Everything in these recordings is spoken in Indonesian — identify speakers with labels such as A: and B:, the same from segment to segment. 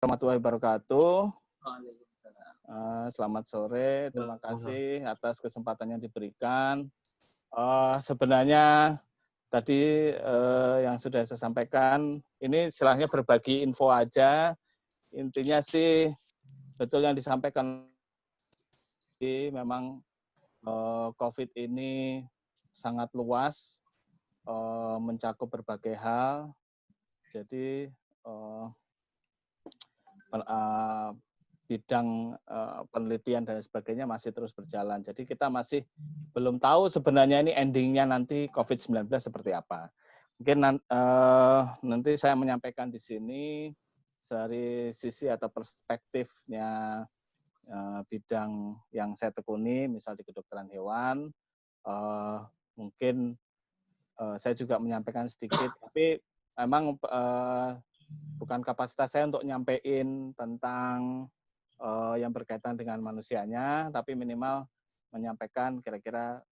A: Warahmatullahi wabarakatuh. Selamat sore, terima kasih atas kesempatan yang diberikan. Sebenarnya tadi yang sudah saya sampaikan, ini istilahnya berbagi info aja. Intinya sih betul yang disampaikan, memang COVID ini sangat luas, mencakup berbagai hal. Jadi bidang penelitian dan sebagainya masih terus berjalan. Jadi kita masih belum tahu sebenarnya ini endingnya nanti COVID-19 seperti apa. Mungkin nanti saya menyampaikan di sini dari sisi atau perspektifnya bidang yang saya tekuni, misal di kedokteran hewan, mungkin saya juga menyampaikan sedikit, tapi memang bukan kapasitas saya untuk nyampein tentang yang berkaitan dengan manusianya, tapi minimal menyampaikan kira-kira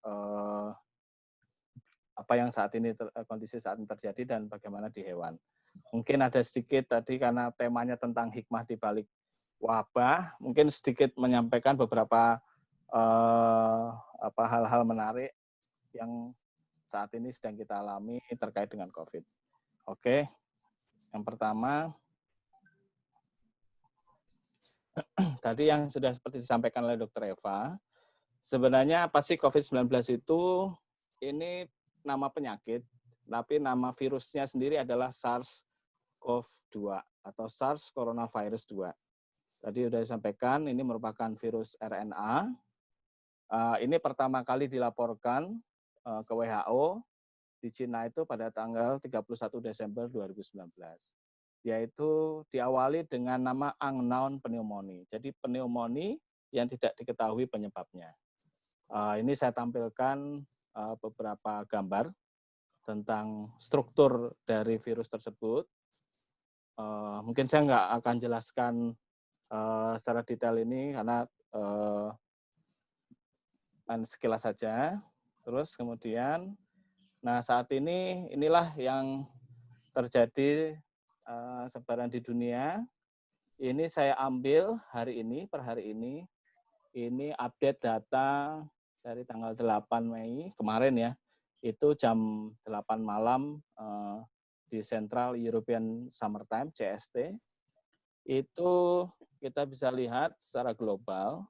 A: apa yang saat ini kondisi saat ini terjadi dan bagaimana di hewan. Mungkin ada sedikit tadi karena temanya tentang hikmah di balik wabah, mungkin sedikit menyampaikan beberapa hal-hal menarik yang saat ini sedang kita alami terkait dengan COVID. Oke, yang pertama, tadi yang sudah seperti disampaikan oleh Dr. Eva, sebenarnya apa sih COVID-19 itu? Ini nama penyakit, tapi nama virusnya sendiri adalah SARS-CoV-2 atau SARS Coronavirus 2. Tadi sudah disampaikan, ini merupakan virus RNA. Ini pertama kali dilaporkan ke WHO di Cina itu pada tanggal 31 Desember 2019. Yaitu diawali dengan nama unknown pneumonia. Jadi pneumonia yang tidak diketahui penyebabnya. Ini saya tampilkan beberapa gambar tentang struktur dari virus tersebut. Mungkin saya nggak akan jelaskan secara detail ini karena sekilas saja. Terus kemudian, nah saat ini inilah yang terjadi sebaran di dunia. Ini saya ambil hari ini, per hari ini update data dari tanggal 8 Mei kemarin ya, itu jam 8 malam di Central European Summertime, CST, itu kita bisa lihat secara global,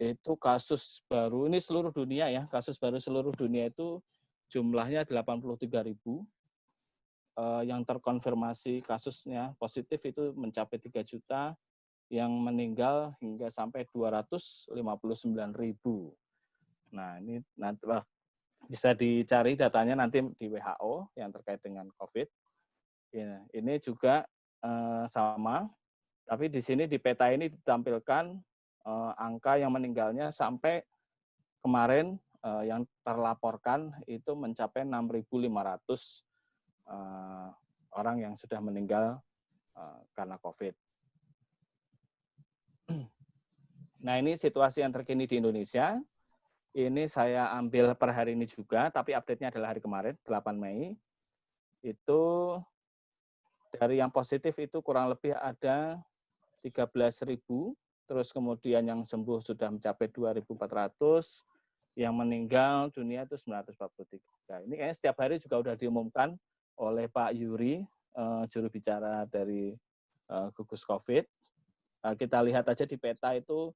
A: itu kasus baru, ini seluruh dunia ya, kasus baru seluruh dunia itu jumlahnya 83.000, yang terkonfirmasi kasusnya positif itu mencapai 3 juta, yang meninggal hingga sampai 259.000. Nah, ini nanti bisa dicari datanya nanti di WHO yang terkait dengan COVID. Ya, ini juga sama, tapi di sini di peta ini ditampilkan angka yang meninggalnya sampai kemarin yang terlaporkan itu mencapai 6.500 orang yang sudah meninggal karena COVID. Nah, ini situasi yang terkini di Indonesia. Ini saya ambil per hari ini juga, tapi update-nya adalah hari kemarin, 8 Mei. Itu dari yang positif itu kurang lebih ada 13.000, terus kemudian yang sembuh sudah mencapai 2.400, yang meninggal dunia itu 943. Ini kayaknya setiap hari juga sudah diumumkan oleh Pak Yuri, juru bicara dari gugus COVID. Kita lihat aja di peta itu,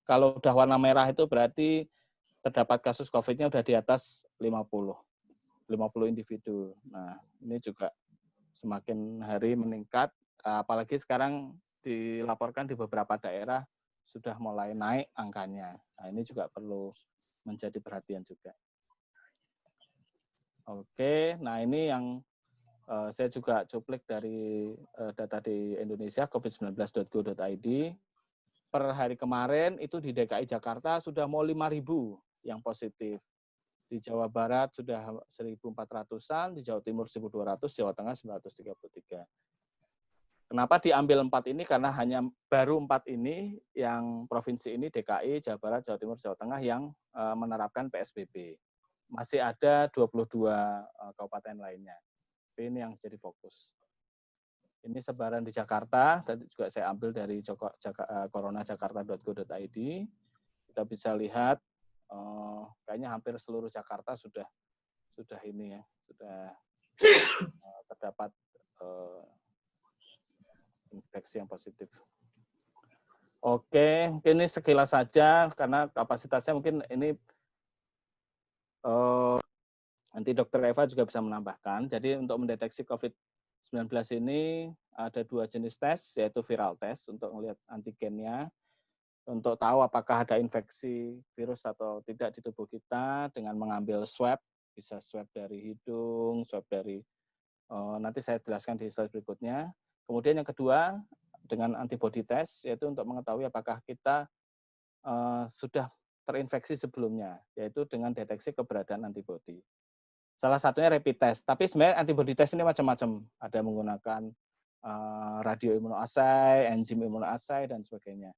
A: kalau udah warna merah itu berarti terdapat kasus COVID-nya udah di atas 50 individu. Nah, ini juga semakin hari meningkat, apalagi sekarang dilaporkan di beberapa daerah sudah mulai naik angkanya. Nah, ini juga perlu menjadi perhatian juga. Oke, nah ini yang saya juga cuplik dari data di Indonesia, covid19.go.id. Per hari kemarin itu di DKI Jakarta sudah mau 5.000 yang positif. Di Jawa Barat sudah 1.400-an, di Jawa Timur 1.200, Jawa Tengah 933. Kenapa diambil 4 ini? Karena hanya baru 4 ini yang provinsi ini, DKI, Jawa Barat, Jawa Timur, Jawa Tengah yang menerapkan PSBB. Masih ada 22 kabupaten lainnya. Ini yang jadi fokus. Ini sebaran di Jakarta, tadi juga saya ambil dari coronajakarta.go.id. Kita bisa lihat, kayaknya hampir seluruh Jakarta sudah ini ya, sudah terdapat infeksi yang positif. Oke, mungkin ini sekilas saja karena kapasitasnya mungkin ini nanti Dr. Eva juga bisa menambahkan. Jadi untuk mendeteksi COVID-19 ini ada 2 jenis tes, yaitu viral test untuk melihat antigennya, untuk tahu apakah ada infeksi virus atau tidak di tubuh kita dengan mengambil swab, bisa swab dari hidung, swab dari, nanti saya jelaskan di slide berikutnya. Kemudian yang kedua, dengan antibody test, yaitu untuk mengetahui apakah kita sudah terinfeksi sebelumnya, yaitu dengan deteksi keberadaan antibody. Salah satunya rapid test, tapi sebenarnya antibody test ini macam-macam. Ada menggunakan radioimmunoassay, enzim immunoassay, dan sebagainya.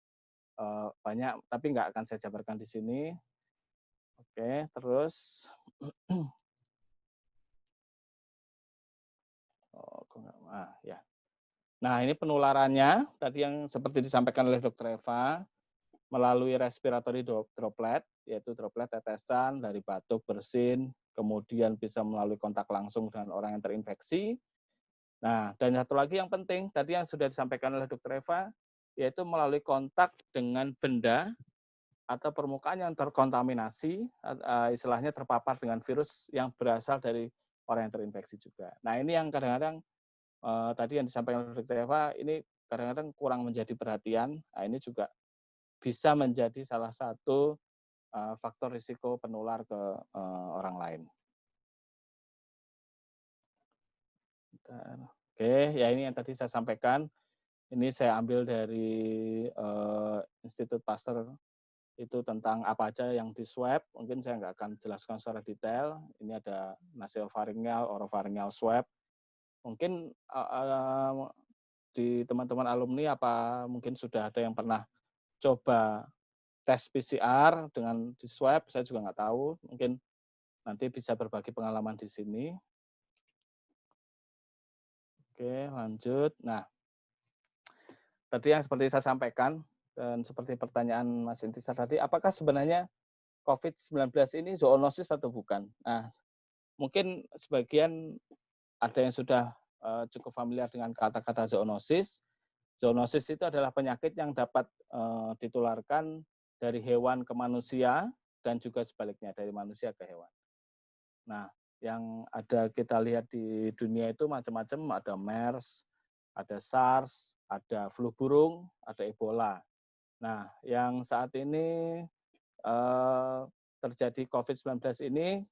A: Banyak, tapi nggak akan saya jabarkan di sini. Oke, terus ya. Nah, ini penularannya tadi yang seperti disampaikan oleh Dr. Eva melalui respiratory droplet, yaitu droplet tetesan dari batuk, bersin, kemudian bisa melalui kontak langsung dengan orang yang terinfeksi. Nah, dan satu lagi yang penting tadi yang sudah disampaikan oleh Dr. Eva, yaitu melalui kontak dengan benda atau permukaan yang terkontaminasi, istilahnya terpapar dengan virus yang berasal dari orang yang terinfeksi juga. Nah, ini yang kadang-kadang tadi yang disampaikan oleh Dr. Eva, ini kadang-kadang kurang menjadi perhatian. Nah, ini juga bisa menjadi salah satu faktor risiko penular ke orang lain. Oke, ya ini yang tadi saya sampaikan. Ini saya ambil dari Institut Pasteur itu tentang apa aja yang di swab. Mungkin saya nggak akan jelaskan secara detail. Ini ada nasofaringeal, orofaringeal swab. Mungkin di teman-teman alumni apa mungkin sudah ada yang pernah coba tes PCR dengan di swab, saya juga nggak tahu. Mungkin nanti bisa berbagi pengalaman di sini. Oke, lanjut. Nah, tadi yang seperti saya sampaikan, dan seperti pertanyaan Mas Intisar tadi, apakah sebenarnya COVID-19 ini zoonosis atau bukan? Nah, mungkin sebagian ada yang sudah cukup familiar dengan kata-kata zoonosis. Zoonosis itu adalah penyakit yang dapat ditularkan dari hewan ke manusia dan juga sebaliknya dari manusia ke hewan. Nah, yang ada kita lihat di dunia itu macam-macam, ada MERS, ada SARS, ada flu burung, ada Ebola. Nah, yang saat ini terjadi COVID-19 ini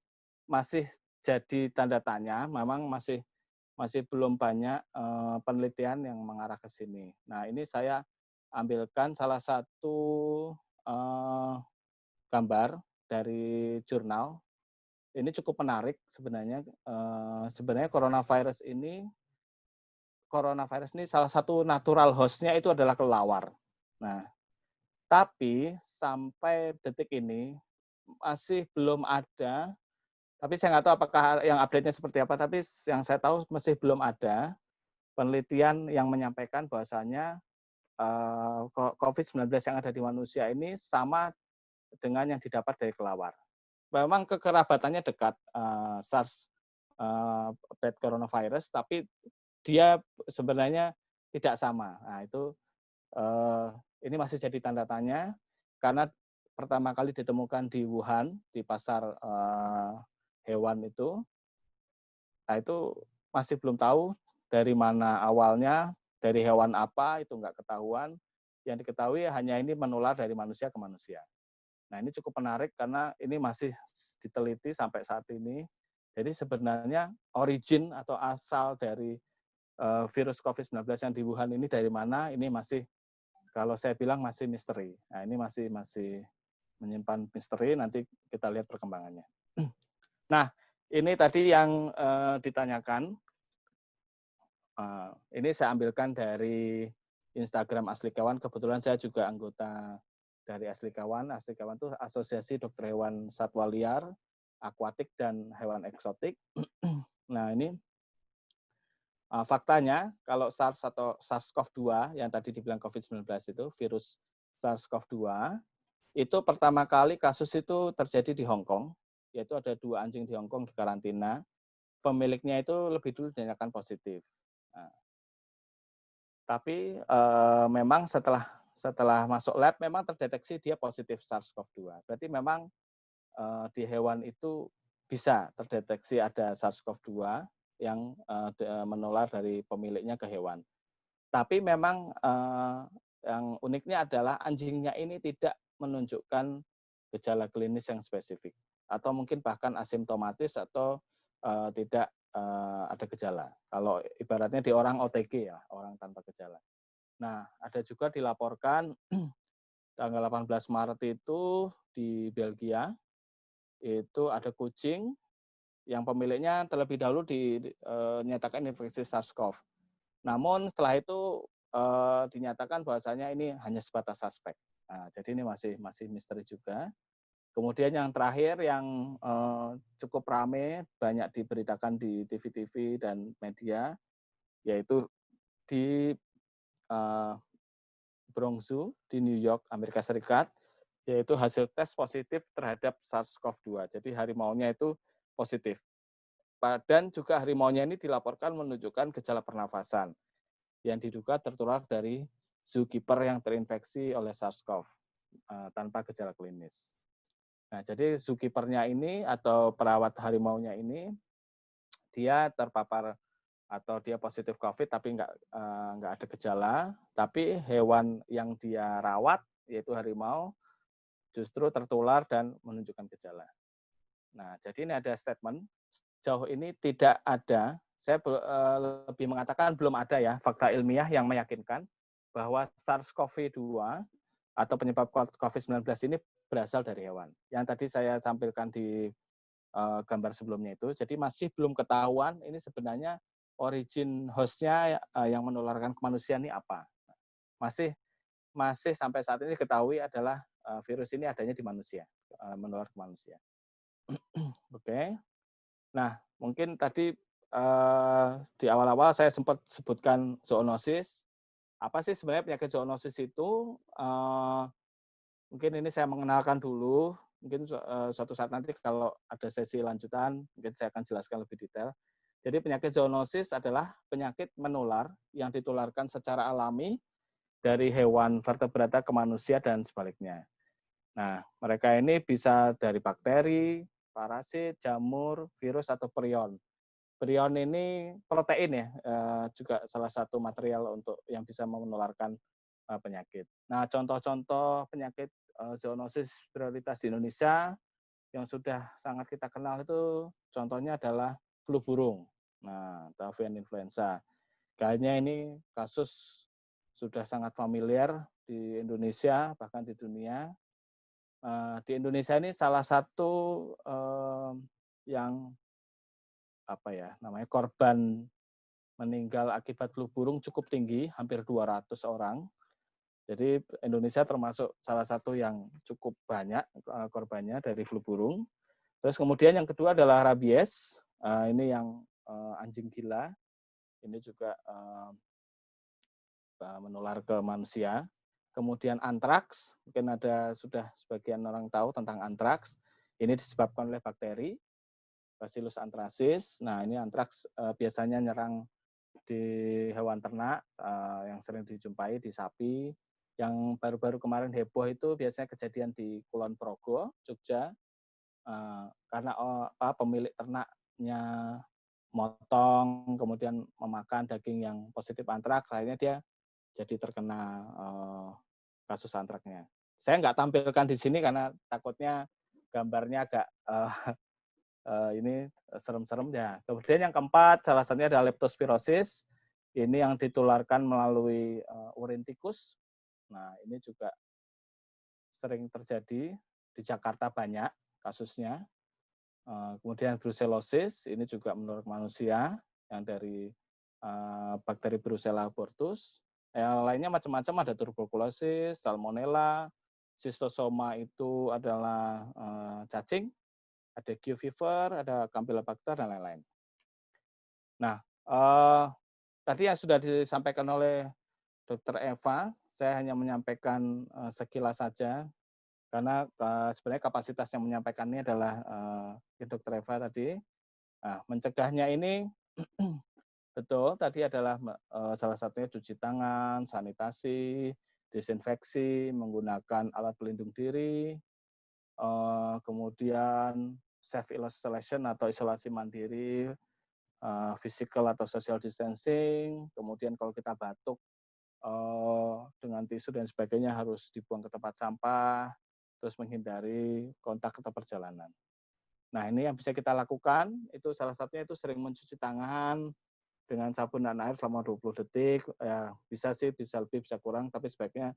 A: masih jadi tanda tanya, memang masih belum banyak penelitian yang mengarah ke sini. Nah, ini saya ambilkan salah satu gambar dari jurnal. Ini cukup menarik sebenarnya. Sebenarnya coronavirus ini salah satu natural host-nya itu adalah kelelawar. Nah, tapi sampai detik ini masih belum ada, tapi saya nggak tahu apakah yang update-nya seperti apa, tapi yang saya tahu masih belum ada penelitian yang menyampaikan bahwasanya COVID-19 yang ada di manusia ini sama dengan yang didapat dari kelelawar. Memang kekerabatannya dekat, SARS bad coronavirus, tapi dia sebenarnya tidak sama. Nah, itu ini masih jadi tanda tanya karena pertama kali ditemukan di Wuhan, di pasar hewan itu. Nah, itu masih belum tahu dari mana awalnya, dari hewan apa, itu nggak ketahuan. Yang diketahui hanya ini menular dari manusia ke manusia. Nah, ini cukup menarik karena ini masih diteliti sampai saat ini. Jadi sebenarnya origin atau asal dari virus COVID-19 yang di Wuhan ini dari mana, ini masih, kalau saya bilang masih misteri. Nah, ini masih menyimpan misteri, nanti kita lihat perkembangannya. Nah, ini tadi yang ditanyakan. Ini saya ambilkan dari Instagram Asli Kawan. Kebetulan saya juga anggota dari Asli Kawan. Asli Kawan itu Asosiasi Dokter Hewan Satwa Liar, Akuatik, dan Hewan Eksotik. Nah, ini Faktanya kalau SARS atau SARS-CoV-2 yang tadi dibilang COVID-19 itu, virus SARS-CoV-2, itu pertama kali kasus itu terjadi di Hong Kong, yaitu ada 2 anjing di Hong Kong di karantina. Pemiliknya itu lebih dulu dinyatakan positif. Nah, tapi memang setelah masuk lab memang terdeteksi dia positif SARS-CoV-2. Berarti memang di hewan itu bisa terdeteksi ada SARS-CoV-2 yang menular dari pemiliknya ke hewan. Tapi memang yang uniknya adalah anjingnya ini tidak menunjukkan gejala klinis yang spesifik, atau mungkin bahkan asimptomatis atau tidak ada gejala. Kalau ibaratnya di orang OTG ya, orang tanpa gejala. Nah, ada juga dilaporkan tanggal 18 Maret itu di Belgia, itu ada kucing yang pemiliknya terlebih dahulu dinyatakan infeksi SARS-CoV. Namun setelah itu dinyatakan bahwasanya ini hanya sebatas suspek. Nah, jadi ini masih misteri juga. Kemudian yang terakhir yang cukup rame, banyak diberitakan di TV-TV dan media, yaitu di Bronx Zoo di New York, Amerika Serikat, yaitu hasil tes positif terhadap SARS-CoV-2. Jadi harimaunya itu positif. Dan juga harimaunya ini dilaporkan menunjukkan gejala pernafasan yang diduga tertular dari zookeeper yang terinfeksi oleh SARS-CoV tanpa gejala klinis. Nah, jadi zookeepernya ini atau perawat harimaunya ini dia terpapar atau dia positif COVID tapi nggak ada gejala, tapi hewan yang dia rawat yaitu harimau justru tertular dan menunjukkan gejala. Nah, jadi ini ada statement sejauh ini tidak ada, saya lebih mengatakan belum ada ya fakta ilmiah yang meyakinkan bahwa SARS-CoV-2 atau penyebab COVID-19 ini berasal dari hewan. Yang tadi saya sampaikan di gambar sebelumnya itu, jadi masih belum ketahuan ini sebenarnya origin host-nya yang menularkan ke manusia ini apa. Masih sampai saat ini diketahui adalah virus ini adanya di manusia, menular ke manusia. Oke. Nah, mungkin tadi di awal-awal saya sempat sebutkan zoonosis. Apa sih sebenarnya penyakit zoonosis itu? Mungkin ini saya mengenalkan dulu. Mungkin suatu saat nanti kalau ada sesi lanjutan, mungkin saya akan jelaskan lebih detail. Jadi penyakit zoonosis adalah penyakit menular yang ditularkan secara alami dari hewan vertebrata ke manusia dan sebaliknya. Nah, mereka ini bisa dari bakteri, parasit, jamur, virus, atau prion. Prion ini protein ya, juga salah satu material untuk yang bisa menularkan penyakit. Nah, contoh-contoh penyakit zoonosis prioritas di Indonesia yang sudah sangat kita kenal itu contohnya adalah flu burung. Nah, atau avian influenza. Kayaknya ini kasus sudah sangat familiar di Indonesia bahkan di dunia. Di Indonesia ini salah satu yang apa ya namanya korban meninggal akibat flu burung cukup tinggi, hampir 200 orang. Jadi Indonesia termasuk salah satu yang cukup banyak korbannya dari flu burung. Terus kemudian yang kedua adalah rabies. Ini yang anjing gila. Ini juga menular ke manusia. Kemudian antraks, mungkin ada sudah sebagian orang tahu tentang antraks. Ini disebabkan oleh bakteri Bacillus anthracis. Nah, ini antraks biasanya nyerang di hewan ternak yang sering dijumpai di sapi. Yang baru-baru kemarin heboh itu biasanya kejadian di Kulon Progo, Jogja, karena pemilik ternaknya motong, kemudian memakan daging yang positif antraks, akhirnya dia jadi terkena kasus antraknya. Saya nggak tampilkan di sini karena takutnya gambarnya agak ini serem-serem ya. Kemudian yang keempat, salah satunya adalah leptospirosis. Ini yang ditularkan melalui urin tikus. Nah, ini juga sering terjadi di Jakarta banyak kasusnya. Kemudian brucellosis, ini juga menurut manusia yang dari bakteri Brucella abortus. Yang lainnya macam-macam, ada tuberkulosis, salmonella, schistosoma itu adalah cacing, ada Q fever, ada Campylobacter dan lain-lain. Nah, tadi yang sudah disampaikan oleh Dr. Eva, saya hanya menyampaikan sekilas saja, karena sebenarnya kapasitas yang menyampaikan ini adalah Dr. Eva tadi. Nah, mencegahnya ini betul tadi adalah salah satunya cuci tangan, sanitasi, desinfeksi, menggunakan alat pelindung diri, kemudian self isolation atau isolasi mandiri, physical atau social distancing, kemudian kalau kita batuk dengan tisu dan sebagainya harus dibuang ke tempat sampah, terus menghindari kontak atau perjalanan. Nah, ini yang bisa kita lakukan, itu salah satunya itu sering mencuci tangan dengan sabun dan air selama 20 detik. Ya, bisa sih, bisa lebih, bisa kurang, tapi sebaiknya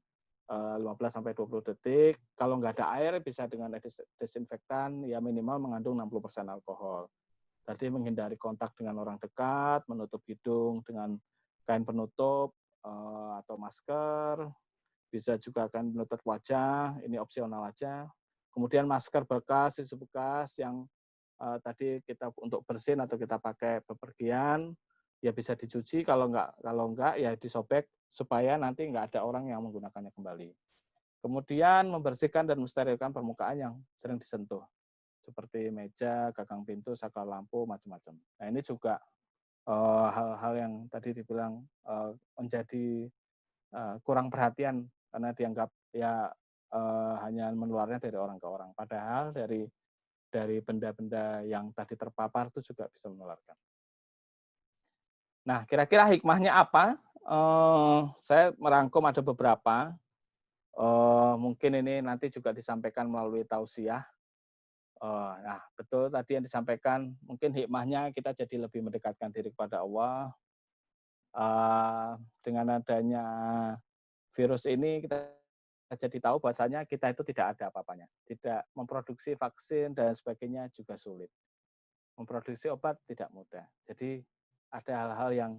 A: 15-20 detik. Kalau nggak ada air, bisa dengan desinfektan, ya minimal mengandung 60% alkohol. Tadi menghindari kontak dengan orang dekat, menutup hidung dengan kain penutup atau masker, bisa juga akan menutup wajah, ini opsional aja. Kemudian masker bekas, tisu bekas yang tadi kita untuk bersin atau kita pakai bepergian, ya bisa dicuci, kalau enggak ya disobek supaya nanti enggak ada orang yang menggunakannya kembali. Kemudian membersihkan dan mensterilkan permukaan yang sering disentuh, seperti meja, gagang pintu, saklar lampu, macam-macam. Nah, ini juga hal-hal yang tadi dibilang menjadi kurang perhatian karena dianggap ya hanya menularnya dari orang ke orang. Padahal dari benda-benda yang tadi terpapar itu juga bisa menularkan. Nah, kira-kira hikmahnya apa? Saya merangkum ada beberapa. Mungkin ini nanti juga disampaikan melalui tausiah. Nah, betul tadi yang disampaikan, mungkin hikmahnya kita jadi lebih mendekatkan diri kepada Allah. Dengan adanya virus ini kita jadi tahu bahwasanya kita itu tidak ada apa-apanya. Tidak memproduksi vaksin dan sebagainya juga sulit. Memproduksi obat tidak mudah. Jadi ada hal-hal yang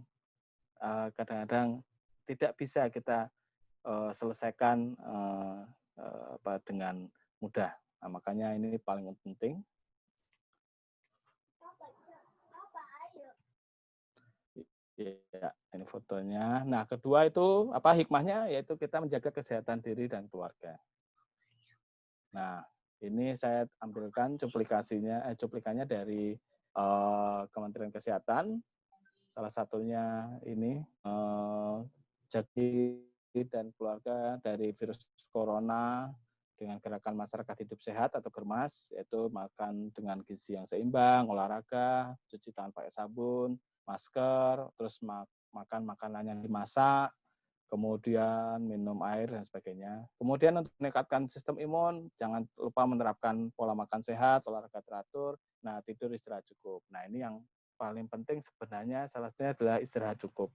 A: kadang-kadang tidak bisa kita selesaikan dengan mudah. Nah, makanya ini paling penting. Ya, ini fotonya. Nah, kedua itu apa hikmahnya? Yaitu kita menjaga kesehatan diri dan keluarga. Nah, ini saya ambilkan cuplikannya dari Kementerian Kesehatan. Salah satunya ini jadi dan keluarga dari virus corona dengan gerakan masyarakat hidup sehat atau GERMAS, yaitu makan dengan gizi yang seimbang, olahraga, cuci tangan pakai sabun, masker, terus makan makanan yang dimasak, kemudian minum air dan sebagainya. Kemudian untuk meningkatkan sistem imun, jangan lupa menerapkan pola makan sehat, olahraga teratur, nah tidur istirahat cukup. Nah ini yang paling penting sebenarnya salah satunya adalah istirahat cukup.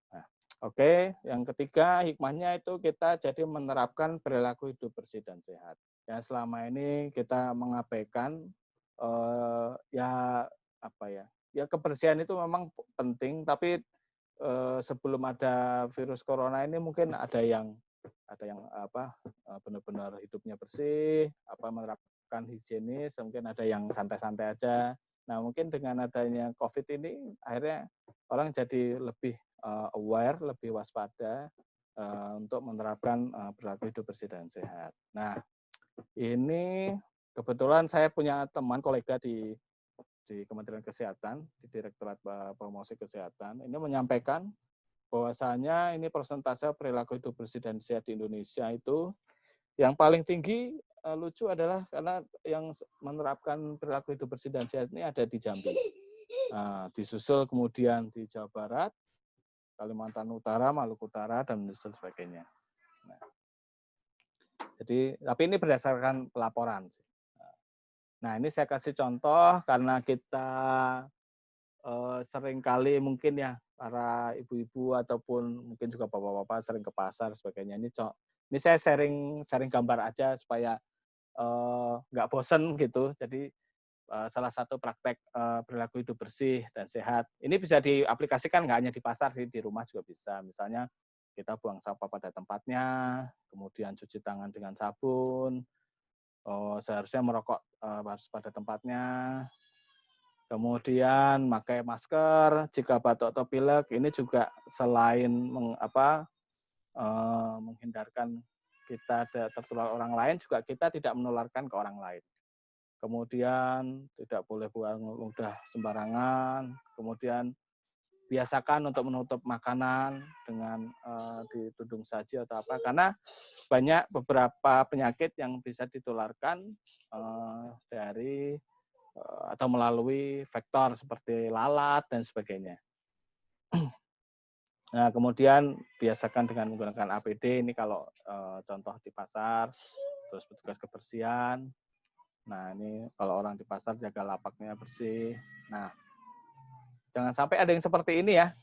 A: Nah, oke. Yang ketiga hikmahnya itu kita jadi menerapkan perilaku hidup bersih dan sehat. Yang selama ini kita mengabaikan ya apa ya? Ya kebersihan itu memang penting, tapi sebelum ada virus corona ini mungkin ada yang apa benar-benar hidupnya bersih, apa menerapkan higienis, mungkin ada yang santai-santai aja. Nah, mungkin dengan adanya COVID ini akhirnya orang jadi lebih aware, lebih waspada untuk menerapkan perilaku hidup bersih dan sehat. Nah, ini kebetulan saya punya teman kolega di Kementerian Kesehatan, di Direktorat Promosi Kesehatan, ini menyampaikan bahwasanya ini persentase perilaku hidup bersih dan sehat di Indonesia itu yang paling tinggi lucu adalah karena yang menerapkan perilaku hidup bersih dan sehat ini ada di Jambi. Disusul kemudian di Jawa Barat, Kalimantan Utara, Maluku Utara, dan sebagainya. Nah, jadi, tapi ini berdasarkan pelaporan. Nah, ini saya kasih contoh karena kita seringkali mungkin ya para ibu-ibu ataupun mungkin juga bapak-bapak sering ke pasar sebagainya. Ini saya sharing gambar aja supaya nggak bosen gitu. Jadi salah satu praktek perilaku hidup bersih dan sehat. Ini bisa diaplikasikan nggak hanya di pasar sih, di rumah juga bisa. Misalnya kita buang sampah pada tempatnya, kemudian cuci tangan dengan sabun, seharusnya merokok harus pada tempatnya. Kemudian pakai masker jika batuk atau pilek, ini juga selain menghindarkan kita tertular orang lain, juga kita tidak menularkan ke orang lain. Kemudian tidak boleh buang ludah sembarangan. Kemudian biasakan untuk menutup makanan dengan ditudung saji atau apa, karena banyak beberapa penyakit yang bisa ditularkan dari atau melalui vektor seperti lalat dan sebagainya. Nah, kemudian biasakan dengan menggunakan APD, ini kalau contoh di pasar, terus petugas kebersihan. Nah, ini kalau orang di pasar jaga lapaknya bersih. Nah, jangan sampai ada yang seperti ini ya.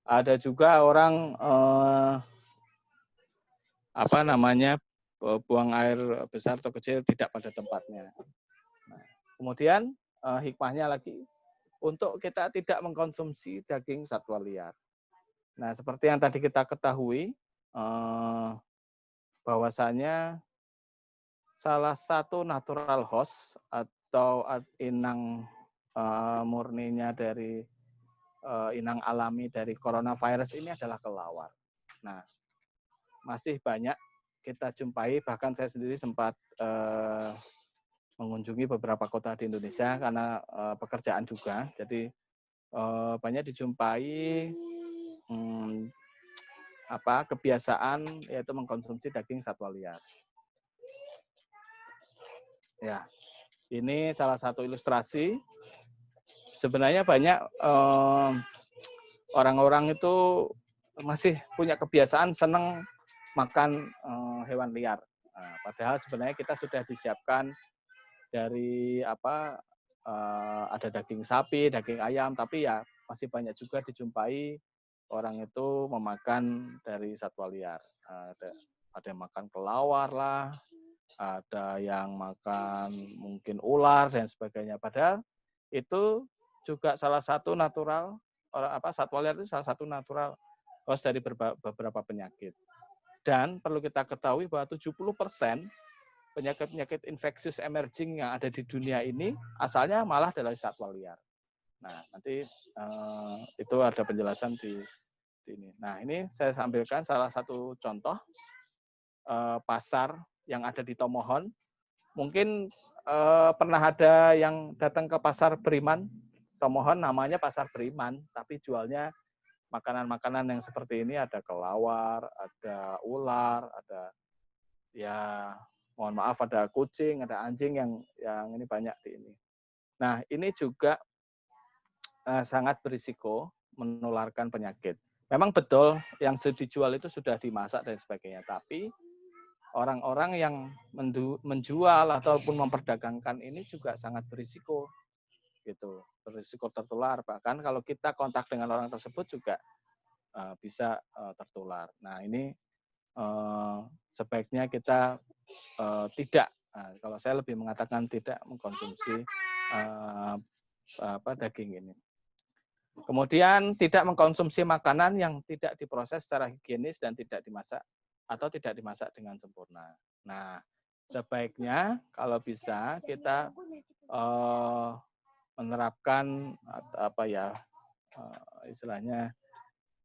A: Ada juga orang buang air besar atau kecil tidak pada tempatnya. Nah, kemudian hikmahnya lagi, untuk kita tidak mengkonsumsi daging satwa liar. Nah, seperti yang tadi kita ketahui, bahwasanya salah satu natural host atau inang murninya dari inang alami dari coronavirus ini adalah kelawar. Nah, masih banyak kita jumpai, bahkan saya sendiri sempat mengunjungi beberapa kota di Indonesia karena pekerjaan juga. Jadi banyak dijumpai kebiasaan yaitu mengkonsumsi daging satwa liar. Ya, ini salah satu ilustrasi. Sebenarnya banyak orang-orang itu masih punya kebiasaan senang makan hewan liar. Nah, padahal sebenarnya kita sudah disiapkan dari ada daging sapi, daging ayam, tapi ya masih banyak juga dijumpai orang itu memakan dari satwa liar. Ada yang makan kelawar lah, ada yang makan mungkin ular dan sebagainya. Padahal itu juga salah satu natural, satwa liar itu salah satu natural host dari beberapa penyakit. Dan perlu kita ketahui bahwa 70% penyakit-penyakit infeksius emerging yang ada di dunia ini asalnya malah dari satwa liar. Nah, nanti itu ada penjelasan di ini. Nah, ini saya sampaikan salah satu contoh pasar yang ada di Tomohon. Mungkin pernah ada yang datang ke pasar Beriman. Tomohon namanya pasar Beriman, tapi jualnya makanan-makanan yang seperti ini, ada kelawar, ada ular, ada mohon maaf, ada kucing, ada anjing yang ini banyak di ini. Nah, ini juga sangat berisiko menularkan penyakit. Memang betul yang dijual itu sudah dimasak dan sebagainya, tapi orang-orang yang menjual ataupun memperdagangkan ini juga sangat berisiko, gitu, berisiko tertular. Bahkan kalau kita kontak dengan orang tersebut juga bisa tertular. Nah, ini sebaiknya kita tidak, kalau saya lebih mengatakan tidak mengkonsumsi daging ini. Kemudian tidak mengkonsumsi makanan yang tidak diproses secara higienis dan tidak dimasak atau tidak dimasak dengan sempurna. Nah, sebaiknya kalau bisa kita menerapkan istilahnya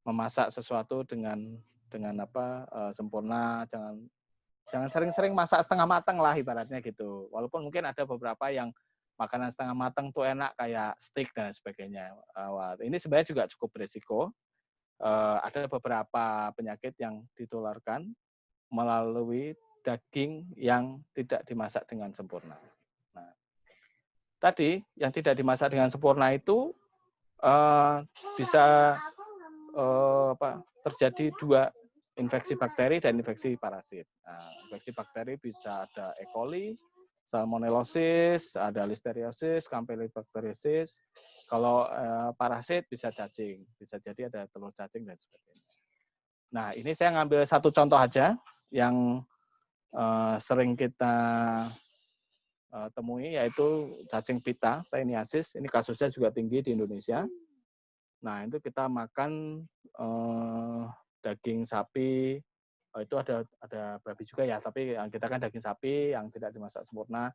A: memasak sesuatu dengan sempurna, jangan sering-sering masak setengah matang lah ibaratnya gitu. Walaupun mungkin ada beberapa yang makanan setengah matang tuh enak kayak steak dan sebagainya. Ini sebenarnya juga cukup berisiko. Ada beberapa penyakit yang ditularkan melalui daging yang tidak dimasak dengan sempurna. Nah, tadi yang tidak dimasak dengan sempurna itu bisa terjadi dua, infeksi bakteri dan infeksi parasit. Nah, infeksi bakteri bisa ada E. coli, salmonellosis, ada listeriosis, campylobacteriosis. Kalau parasit bisa cacing, bisa jadi ada telur cacing dan sebagainya. Nah, ini saya ngambil satu contoh aja yang sering kita temui, yaitu cacing pita, Taeniasis. Ini kasusnya juga tinggi di Indonesia. Nah, itu kita makan daging sapi, itu ada babi juga ya, tapi yang kita kan daging sapi yang tidak dimasak sempurna,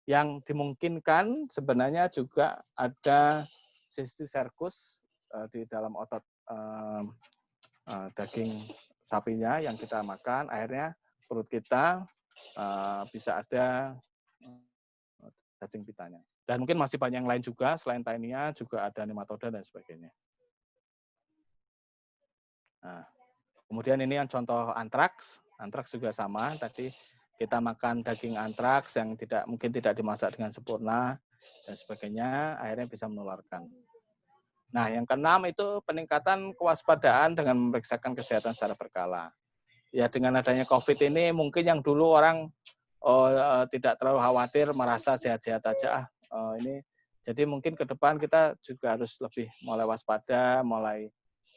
A: yang dimungkinkan sebenarnya juga ada cysticercus di dalam otot daging sapinya yang kita makan, akhirnya perut kita bisa ada cacing pitanya. Dan mungkin masih banyak yang lain juga, selain Taenia juga ada nematoda dan sebagainya. Nah, kemudian ini yang contoh antraks. Antraks juga sama, tadi kita makan daging antraks yang mungkin tidak dimasak dengan sempurna dan sebagainya, akhirnya bisa menularkan. Nah, yang keenam itu peningkatan kewaspadaan dengan memeriksakan kesehatan secara berkala. Ya, dengan adanya COVID ini mungkin yang dulu orang tidak terlalu khawatir, merasa sehat-sehat aja. Ini jadi mungkin ke depan kita juga harus lebih mulai waspada, mulai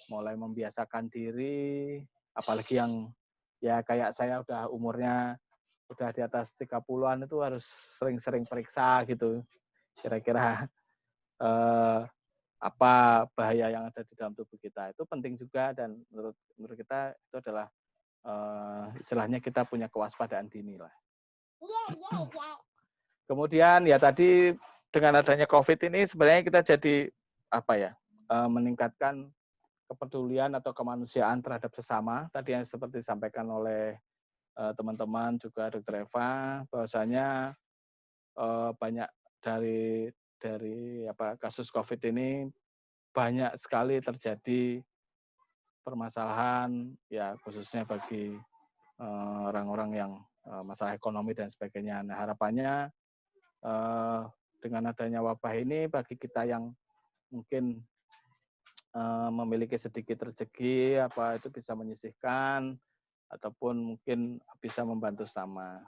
A: membiasakan diri, apalagi yang ya kayak saya udah umurnya udah di atas 30-an itu harus sering-sering periksa gitu. Kira-kira apa bahaya yang ada di dalam tubuh kita. Itu penting juga dan menurut kita itu adalah istilahnya kita punya kewaspadaan dini lah. Kemudian ya tadi dengan adanya COVID ini sebenarnya kita jadi apa ya meningkatkan kepedulian atau kemanusiaan terhadap sesama. Tadi yang seperti disampaikan oleh teman-teman juga Dr. Eva, bahwasanya banyak dari kasus COVID ini banyak sekali terjadi permasalahan ya khususnya bagi orang-orang yang masalah ekonomi dan sebagainya. Nah, harapannya dengan adanya wabah ini bagi kita yang mungkin memiliki sedikit rezeki itu bisa menyisihkan ataupun mungkin bisa membantu sama.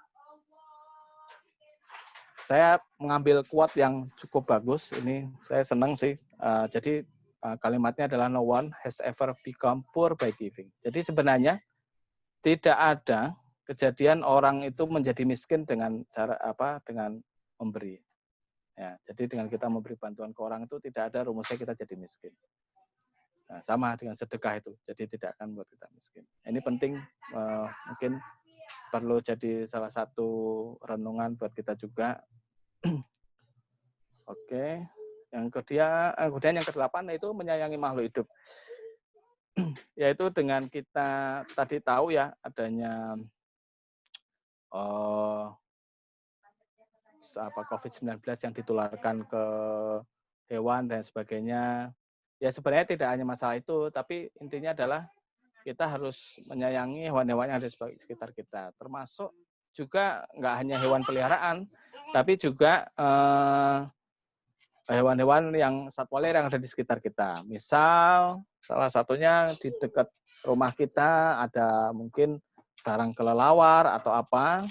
A: Saya mengambil quote yang cukup bagus, ini saya senang sih. Jadi kalimatnya adalah no one has ever become poor by giving. Jadi sebenarnya tidak ada kejadian orang itu menjadi miskin dengan cara dengan memberi. Ya, jadi dengan kita memberi bantuan ke orang itu tidak ada rumusnya kita jadi miskin. Nah, sama dengan sedekah itu, jadi tidak akan membuat kita miskin. Ini penting, mungkin perlu jadi salah satu renungan buat kita juga. Oke, kemudian yang ke-8 itu menyayangi makhluk hidup. Yaitu dengan kita tadi tahu ya adanya COVID-19 yang ditularkan ke hewan dan sebagainya. Ya sebenarnya tidak hanya masalah itu, tapi intinya adalah kita harus menyayangi hewan-hewan yang ada di sekitar kita. Termasuk juga nggak hanya hewan peliharaan, tapi juga hewan-hewan yang satwa liar yang ada di sekitar kita. Misal salah satunya di dekat rumah kita ada mungkin sarang kelelawar atau apa.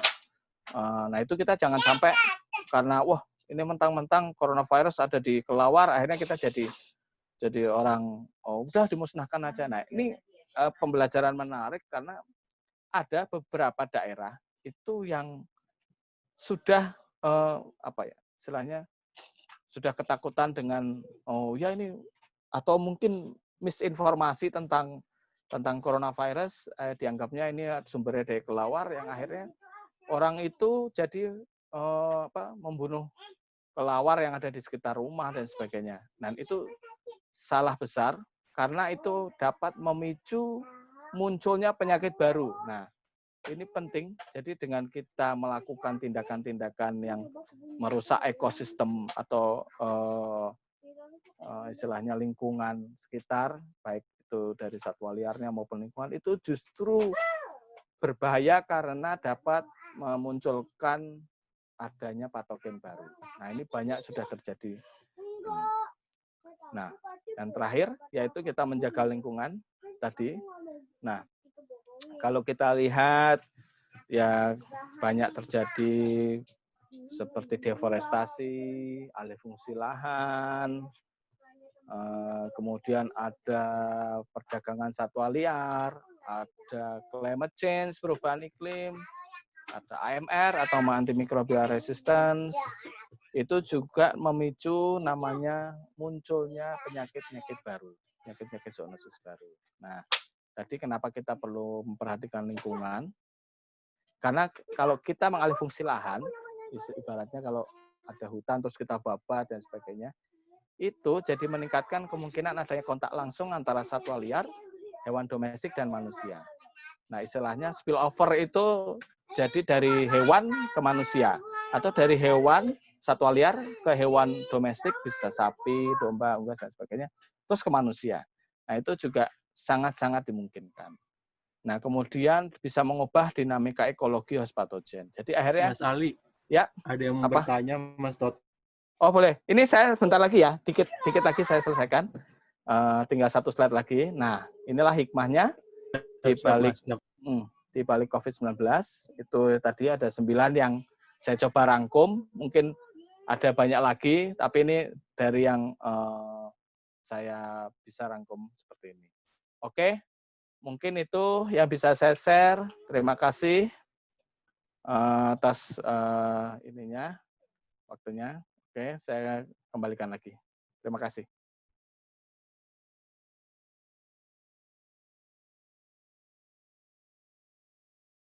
A: Nah itu kita jangan sampai karena wah ini mentang-mentang coronavirus ada di kelelawar, akhirnya kita jadi orang udah dimusnahkan aja. Nah ini pembelajaran menarik karena ada beberapa daerah itu yang sudah istilahnya sudah ketakutan dengan ini atau mungkin misinformasi tentang coronavirus dianggapnya ini sumbernya dari kelelawar yang akhirnya orang itu jadi membunuh kelelawar yang ada di sekitar rumah dan sebagainya. Dan itu salah besar karena itu dapat memicu munculnya penyakit baru. Nah, ini penting. Jadi dengan kita melakukan tindakan-tindakan yang merusak ekosistem atau istilahnya lingkungan sekitar, baik itu dari satwa liarnya maupun lingkungan, itu justru berbahaya karena dapat memunculkan adanya patogen baru. Nah, ini banyak sudah terjadi. Nah, yang terakhir yaitu kita menjaga lingkungan tadi. Nah, kalau kita lihat ya banyak terjadi seperti deforestasi, alih fungsi lahan, kemudian ada perdagangan satwa liar, ada climate change, perubahan iklim, ada AMR atau antimicrobial resistance, itu juga memicu namanya munculnya penyakit-penyakit baru, penyakit-penyakit zoonosis baru. Nah, tadi kenapa kita perlu memperhatikan lingkungan? Karena kalau kita mengalih fungsi lahan, ibaratnya kalau ada hutan terus kita babat dan sebagainya, itu jadi meningkatkan kemungkinan adanya kontak langsung antara satwa liar, hewan domestik, dan manusia. Nah, istilahnya spillover itu jadi dari hewan ke manusia, atau dari hewan satwa liar ke hewan domestik, bisa sapi, domba, unggas, dan sebagainya, terus ke manusia. Nah, itu juga sangat-sangat dimungkinkan. Nah, kemudian bisa mengubah dinamika ekologi host patogen. Jadi akhirnya,
B: Mas Ali,
A: ya,
B: ada yang
A: apa?
B: bertanya, Mas Tot.
A: Oh, boleh. Ini saya bentar lagi ya, dikit lagi saya selesaikan. Tinggal 1 slide lagi. Nah, inilah hikmahnya di balik COVID-19. Itu tadi ada 9 yang saya coba rangkum. Mungkin ada banyak lagi, tapi ini dari yang saya bisa rangkum seperti ini. Oke, mungkin itu yang bisa saya share. Terima kasih atas ininya, waktunya. Oke, saya kembalikan lagi. Terima kasih.